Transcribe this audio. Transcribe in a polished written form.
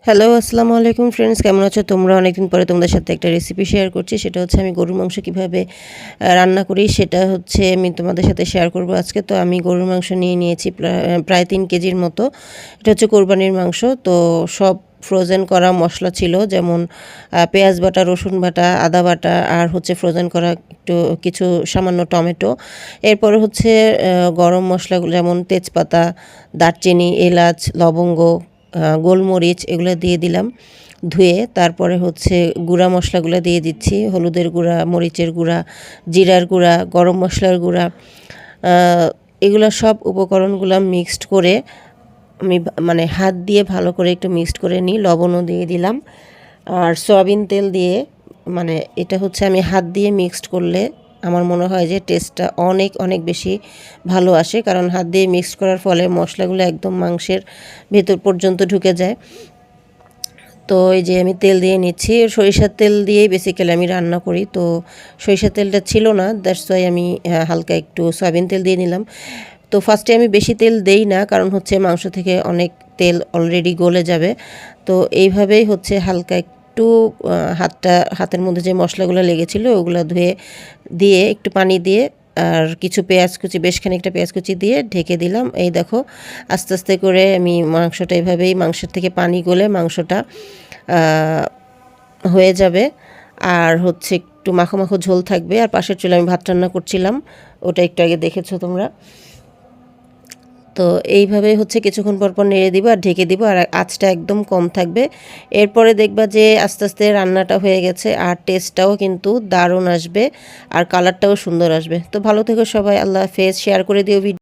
Hello, আসসালামু আলাইকুম friends, কেমন আছো তোমরা? অনেকদিন পরে তোমাদের সাথে একটা রেসিপি শেয়ার করছি। সেটা হচ্ছে আমি গরুর মাংস কিভাবে রান্না করি সেটা হচ্ছে আমি তোমাদের সাথে শেয়ার করব আজকে। তো আমি গরুর মাংস নিয়ে নিয়েছি প্রায় 3 কেজির মতো। এটা হচ্ছে কোরবানির মাংস। তো সব ফ্রোজেন করা মশলা ছিল, যেমন পেঁয়াজ বাটা, রসুন বাটা, আদা বাটা, আর হচ্ছে ফ্রোজেন করা একটু কিছু সামান্য টমেটো। এরপরে হচ্ছে গরম মশলাগুলো যেমন তেজপাতা, দারচিনি, এলাচ, লবঙ্গ, গোলমরিচ এগুলো দিয়ে দিলাম ধুয়ে। তারপরে হচ্ছে গুঁড়া মশলাগুলো দিয়ে দিচ্ছি, হলুদের গুঁড়া, মরিচের গুঁড়া, জিরার গুঁড়া, গরম মশলার গুঁড়া। এগুলো সব উপকরণগুলো মিক্সড করে আমি মানে হাত দিয়ে ভালো করে একটু মিক্সড করে নিই। লবণও দিয়ে দিলাম আর সয়াবিন তেল দিয়ে, মানে এটা হচ্ছে আমি হাত দিয়ে মিক্সড করলে আমার মনে হয় যে টেস্টটা অনেক অনেক বেশি ভালো আসে, কারণ হাত দিয়ে মিক্সড করার ফলে মশলাগুলো একদম মাংসের ভেতর পর্যন্ত ঢুকে যায়। তো এই যে আমি তেল দিয়ে নিচ্ছি, সরিষার তেল দিয়েই বেসিক্যালি আমি রান্না করি। তো সরিষার তেলটা ছিল না, দ্যাটস ওয়াই আমি হালকা একটু সয়াবিন তেল দিয়ে নিলাম। তো ফার্স্টে আমি বেশি তেল দেই না, কারণ হচ্ছে মাংস থেকে অনেক তেল অলরেডি গলে যাবে। তো এইভাবেই হচ্ছে হালকা একটু হাতের মধ্যে যে মশলাগুলো লেগেছিলো ওগুলো ধুয়ে দিয়ে একটু পানি দিয়ে আর কিছু পেঁয়াজ কুচি, বেশ খানিকটা পেঁয়াজ কুচি দিয়ে ঢেকে দিলাম। এই দেখো আস্তে আস্তে করে আমি মাংসটা এভাবেই, মাংসের থেকে পানি গলে মাংসটা হয়ে যাবে। আর হচ্ছে একটু মাখো মাখো ঝোল থাকবে। আর পাশের চুলে আমি ভাত রান্না করছিলাম, ওটা একটু আগে দেখেছো তোমরা। তো এইভাবে হচ্ছে কিছুক্ষণ পর পর নেড়ে দিব আর ঢেকে দিব, আর আঁচটা একদম কম থাকবে। এরপরে দেখবা যে আস্তে আস্তে রান্নাটা হয়ে গেছে আর টেস্টটাও কিন্তু দারুণ আসবে আর কালারটাও সুন্দর আসবে। তো ভালো থেকো সবাই, আল্লাহ হাফেজ। শেয়ার করে দিও ভিডিও।